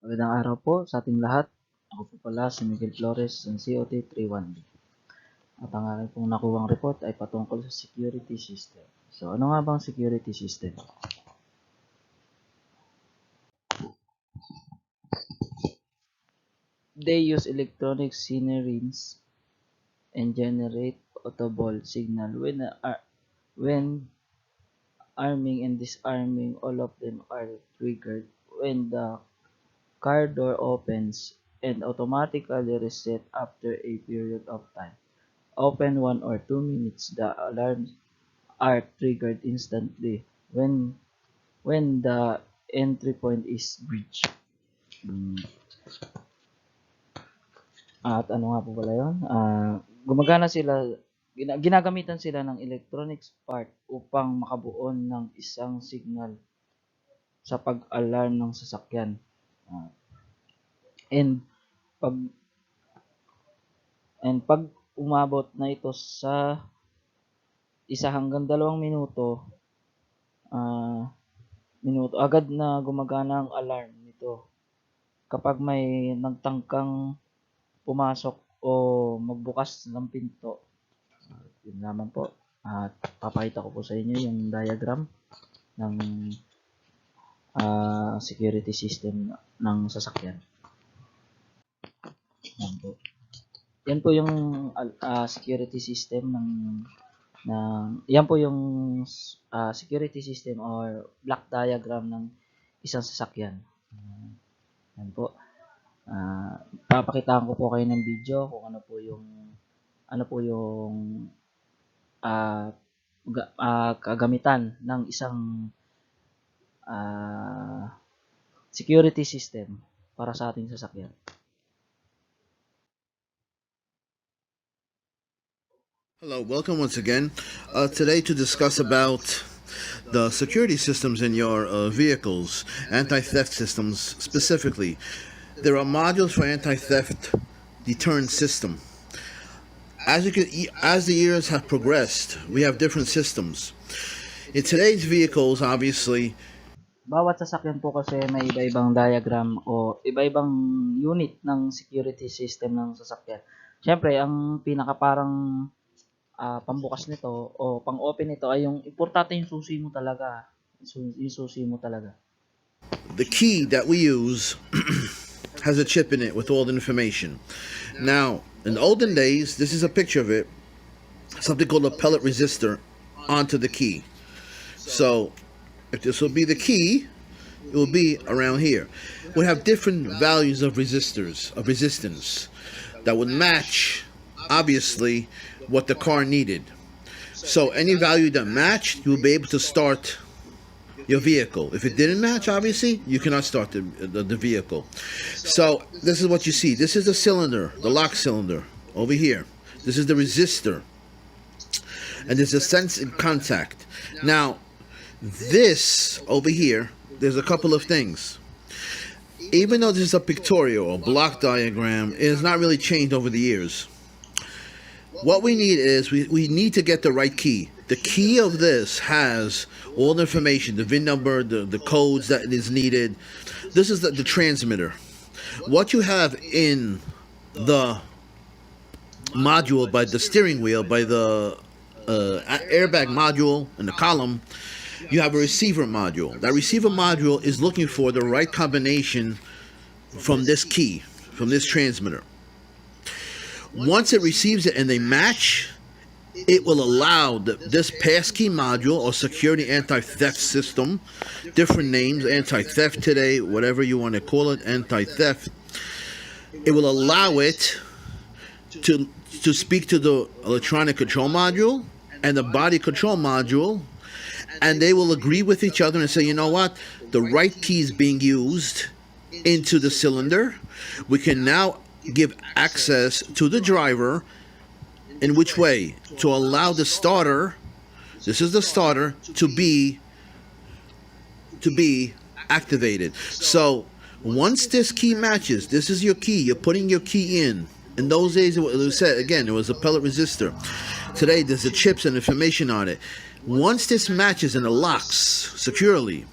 Magandang araw po sa ating lahat. Ako po pala si Miguel Flores ng COT31B. At ang aking pong nakuhang report ay patungkol sa security system. So, ano nga bang security system? They use electronic signaling and generate audible signal when arming and disarming. All of them are triggered when the car door opens and automatically reset after a period of time. Open 1 or 2 minutes, the alarms are triggered instantly when the entry point is breached. At ano nga po pala yun? Gumagana sila, ginagamitan sila ng electronics part upang makabuo ng isang signal sa pag-alarm ng sasakyan. And pag umabot na ito sa 1 hanggang 2 minuto, agad na gumagana ang alarm nito kapag may nagtangkang pumasok o magbukas ng pinto. Yun naman po. At papakita ko po sa inyo yung diagram ng security system ng sasakyan. Yan po yung security system yan po yung security system or block diagram ng isang sasakyan. Yan po. Papakitaan ko po kayo ng video kung ano po yung kagamitan ng isang security system para sa ating sasakyan. Hello, welcome once again. Today to discuss about the security systems in your vehicles, anti-theft systems specifically. There are modules for anti-theft deterrent system. As the years have progressed, we have different systems. In today's vehicles, obviously, bawat sasakyan po kasi may iba-ibang diagram o iba-ibang unit ng security system ng sasakyan. Siyempre, ang pinaka parang pambukas nito o pang-open nito ay yung importante yung susi mo talaga. Yung susi mo talaga. The key that we use has a chip in it with all the information. Now, in the olden days, this is a picture of it, something called a pellet resistor onto the key. So, if this will be the key, it will be around here. We'll have different values of resistance that would match, obviously, what the car needed. So any value that matched, you will be able to start your vehicle. If it didn't match, obviously, you cannot start the vehicle. So this is what you see. This is the cylinder, the lock cylinder over here. This is the resistor. And there's a sense in contact. Now, this over here, there's a couple of things. Even though this is a pictorial or block diagram, it has not really changed over the years. What we need is we need to get the right key. The key of this has all the information, the VIN number, the codes that is needed. This is the transmitter. What you have in the module by the steering wheel, by the airbag module and the column, you have a receiver module. That receiver module is looking for the right combination from this key, from this transmitter. Once it receives it and they match, it will allow this passkey module or security anti-theft system, different names, anti-theft today, whatever you want to call it, anti-theft, it will allow it to speak to the electronic control module and the body control module, and they will agree with each other and say, you know what, the right key is being used into the cylinder. We can now give access to the driver. In which way? To allow the starter, this is the starter, to be activated. So once this key matches, this is your key, you're putting your key in. In those days, it was said, again, it was a pellet resistor. Today, there's the chips and information on it. Once this matches and it locks securely,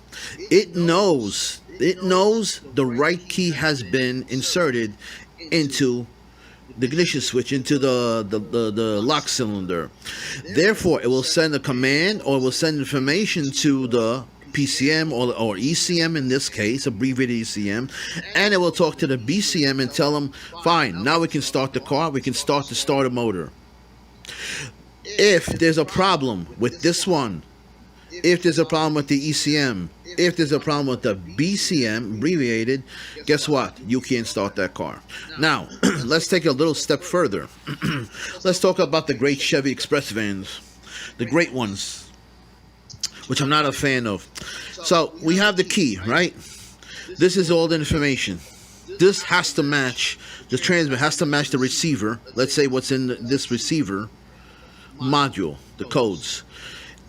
it knows It knows the right key has been inserted into the ignition switch, into the lock cylinder. Therefore, it will send a command, or it will send information to the PCM or ECM, in this case, abbreviated ECM, and it will talk to the BCM and tell them, fine, now we can start the car, we can start the starter motor. If there's a problem with this one, if there's a problem with the ECM, if there's a problem with the BCM, abbreviated, guess what? You can't start that car. Now, let's take a little step further. Let's talk about the great Chevy Express vans, the great ones, which I'm not a fan of. So, we have the key, right? This is all the information. This has to match, the transmit has to match the receiver. Let's say what's in this receiver module, the codes.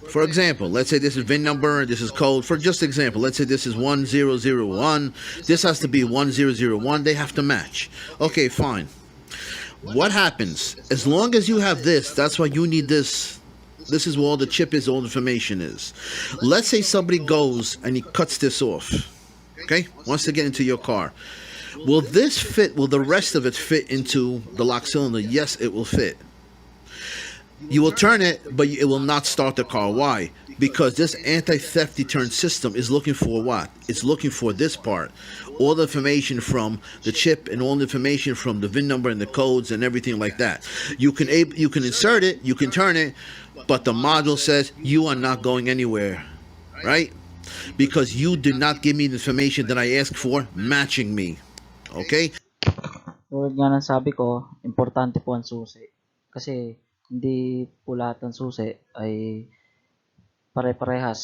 For example, let's say this is VIN number, this is code. For just example, let's say this is 1001. This has to be 1001. They have to match. Okay, fine. What happens? As long as you have this, that's why you need this. This is where all the chip is, all the information is. Let's say somebody goes and he cuts this off. Okay? Wants to get into your car. Will this fit? Will the rest of it fit into the lock cylinder? Yes, it will fit. You will turn it, but it will not start the car. Why? Because this anti-theft deterrent system is looking for what? It's looking for this part. All the information from the chip and all the information from the VIN number and the codes and everything like that. You can insert it, you can turn it, but the module says you are not going anywhere. Right? Because you did not give me the information that I asked for, matching me. Okay? Tulad nga ng sabi ko, importante po ang susi. Kasi hindi po lahat ng susi ay pare-parehas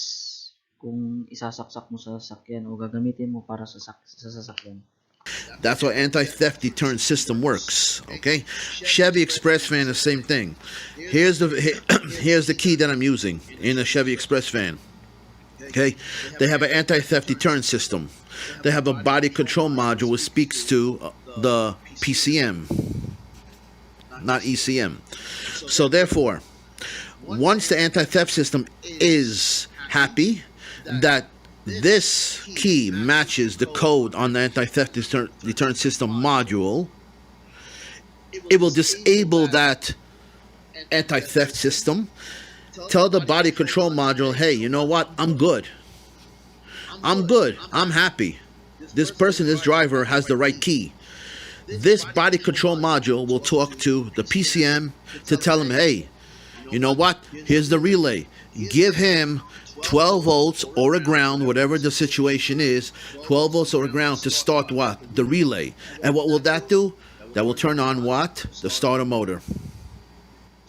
kung isasaksak mo sa sasakyan o gagamitin mo para sa sasakyan. That's how anti-theft deterrent system works. Okay, Chevy Express van, the same thing. Here's the key that I'm using in a Chevy Express van. Okay, they have an anti-theft deterrent system. They have a body control module which speaks to the PCM, not ECM. So therefore, once the anti-theft system is happy that this key matches the code on the anti-theft deterrent system module, it will disable that anti-theft system. Tell the body control module, hey, you know what? I'm good. I'm happy. This person, this driver, has the right key. This body control module will talk to the PCM to tell him, hey, you know what? Here's the relay. Give him 12 volts or a ground, whatever the situation is, 12 volts or a ground to start what? The relay. And what will that do? That will turn on what? The starter motor.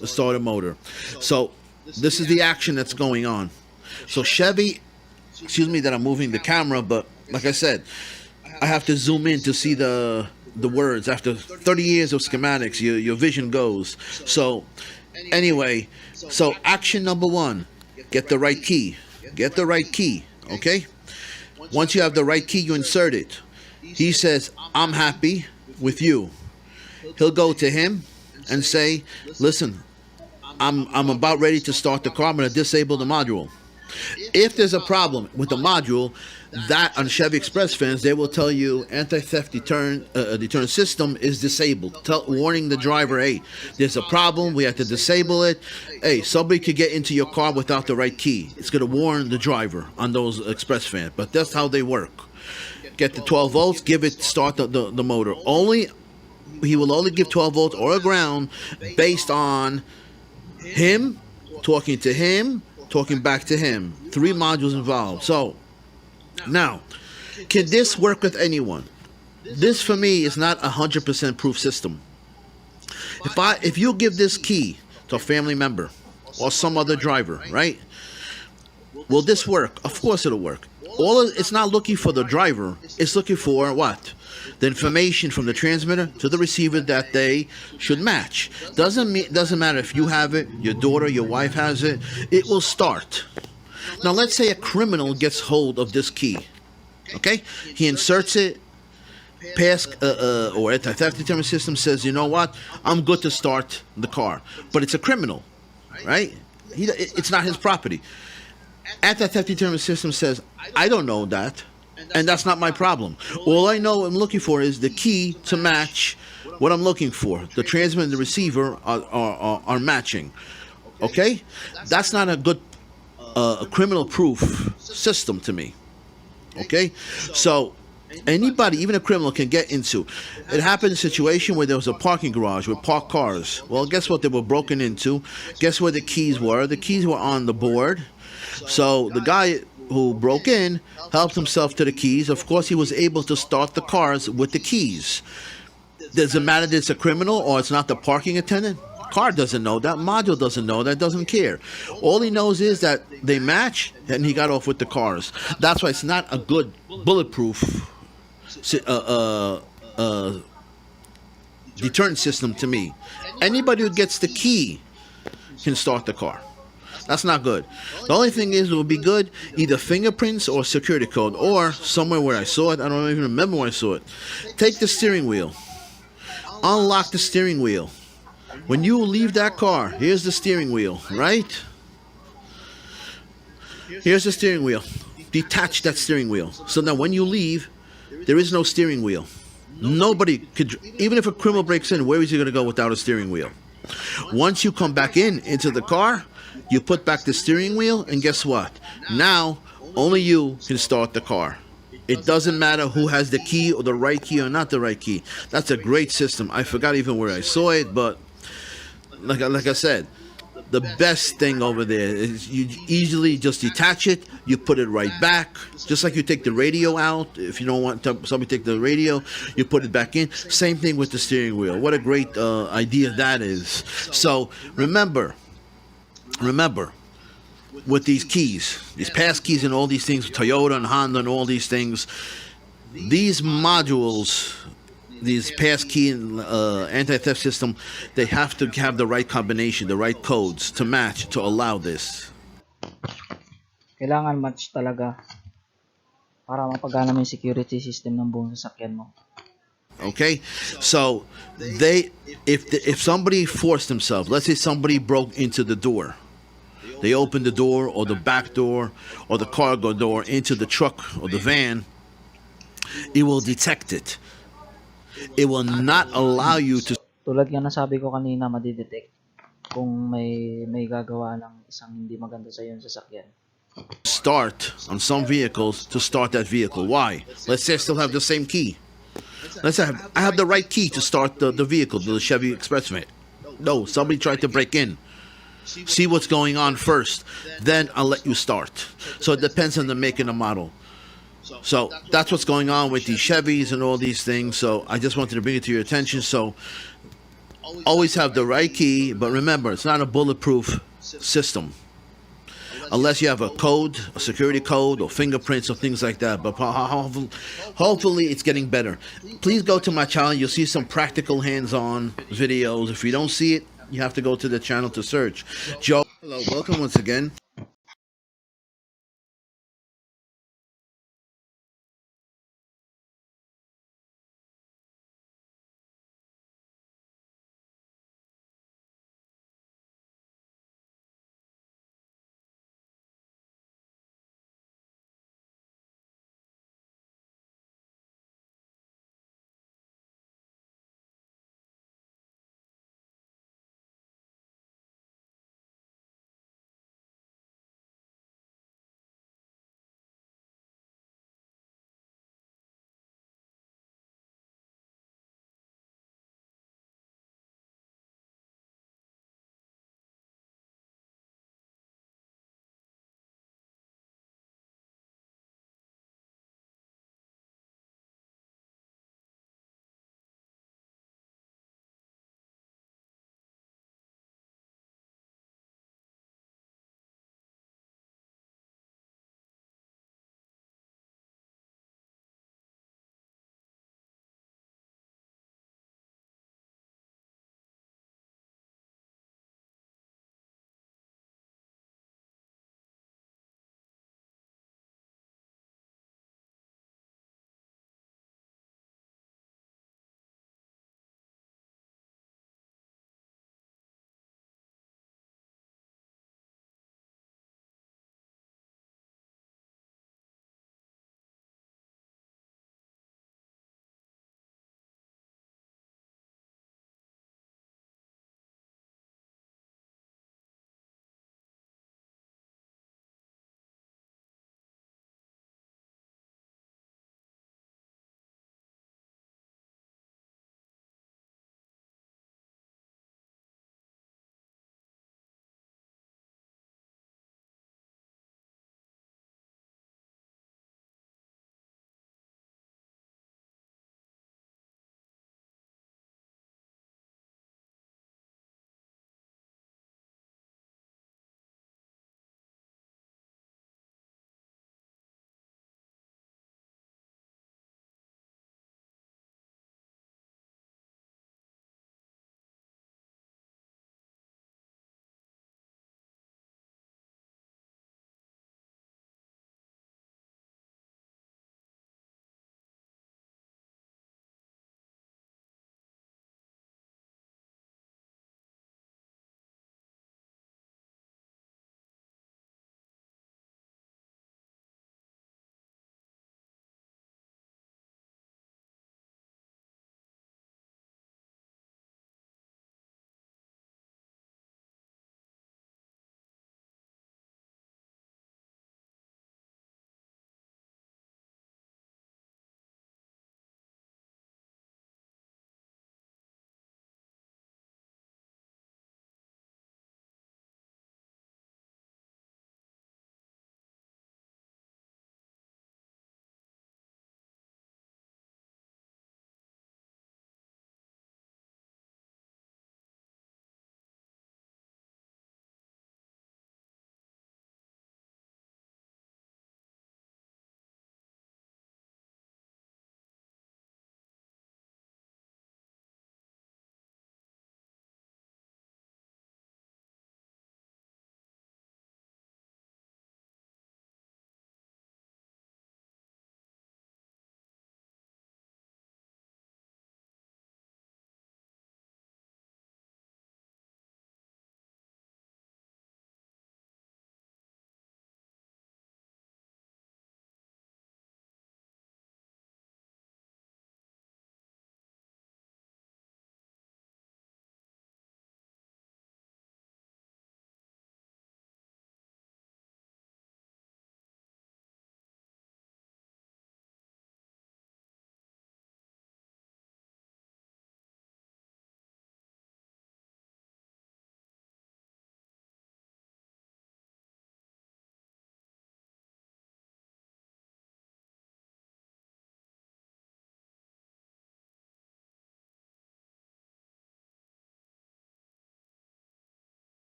The starter motor. So this is the action that's going on. So Chevy, excuse me that I'm moving the camera, but like I said, I have to zoom in to see the words. After 30 years of schematics, your vision goes. So anyway, so action number one, get the right key. Get the right key, okay? Once you have the right key, you insert it. He says, I'm happy with you. He'll go to him and say, listen, I'm about ready to start the car. I'm going to disable the module. If there's a problem with the module, that on Chevy Express fans, they will tell you anti-theft deterrent system is disabled. Warning the driver, hey, there's a problem. We have to disable it. Hey, somebody could get into your car without the right key. It's going to warn the driver on those Express fans. But that's how they work. Get the 12 volts, give it, start the motor. He will only give 12 volts or a ground based on him talking to him, talking back to him. 3 modules involved. So now, can this work with anyone? This for me is not 100% proof system. If you give this key to a family member or some other driver, right? Will this work? Of course it'll work. It's not looking for the driver. It's looking for what? The information from the transmitter to the receiver that they should match. Doesn't matter if you have it, your daughter, your wife has it. It will start. Now let's say a criminal gets hold of this key. Okay, he inserts it. Or anti-theft deterrent system says, you know what? I'm good to start the car, but it's a criminal, right? It's not his property. Anti-theft deterrent system says, I don't know that, And that's not my problem. All I know I'm looking for is the key to match what I'm looking for. The transmitter and the receiver are matching. Okay? That's not a good criminal proof system to me. Okay? So anybody, even a criminal, can get into. It happened in a situation where there was a parking garage with parked cars. Well, guess what? They were broken into. Guess where the keys were? The keys were on the board. So the guy who broke in helped himself to the keys. Of course, he was able to start the cars with the keys. Does it matter that it's a criminal or it's not the parking attendant? Car doesn't know that. Module doesn't know that. Doesn't care. All he knows is that they match, and he got off with the cars. That's why it's not a good bulletproof deterrent system to me. Anybody who gets the key can start the car. That's not good. The only thing is, it would be good either fingerprints or security code, or somewhere where I saw it. I don't even remember where I saw it. Take the steering wheel. Unlock the steering wheel. When you leave that car, here's the steering wheel, right? Here's the steering wheel. Detach that steering wheel. So now when you leave, there is no steering wheel. Nobody could, even if a criminal breaks in, where is he going to go without a steering wheel? Once you come back into the car, you put back the steering wheel, and guess what? Now, only you can start the car. It doesn't matter who has the key or the right key or not the right key. That's a great system. I forgot even where I saw it, but like I said, the best thing over there is you easily just detach it, you put it right back, just like you take the radio out. If you don't want somebody to take the radio, you put it back in. Same thing with the steering wheel. What a great idea that is. So remember, with these keys, these pass keys and all these things, Toyota and Honda and all these things, these modules, these pass key and anti-theft system, they have to have the right combination, the right codes to match to allow this. Kailangan match talaga para mapagana mo yung security system ng buong sasakyan mo. Okay, so if somebody forced themselves, let's say somebody broke into the door, they opened the door or the back door or the cargo door into the truck or the van, it will detect it. It will not allow you to Tulad nga nasabi ko kanina, madidetect kung may gagawa ng isang hindi maganda sa yung sasakyan. start on some vehicles to start that vehicle. Why? Let's say I still have the same key. Let's say I have the right key to start the vehicle, the Chevy Expressway. No, somebody tried to break in. See what's going on first, then I'll let you start. So it depends on the make and the model. So that's what's going on with these Chevys and all these things. So I just wanted to bring it to your attention. So always have the right key, but remember, it's not a bulletproof system unless you have a code, a security code, or fingerprints or things like that. But hopefully it's getting better. Please go to my channel. You'll see some practical hands-on videos. If you don't see it, you have to go to the channel to search. Joe, hello, welcome once again.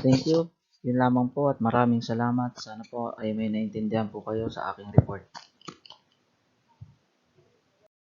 Thank you. Yun lamang po at maraming salamat. Sana po ay may naintindihan po kayo sa aking report.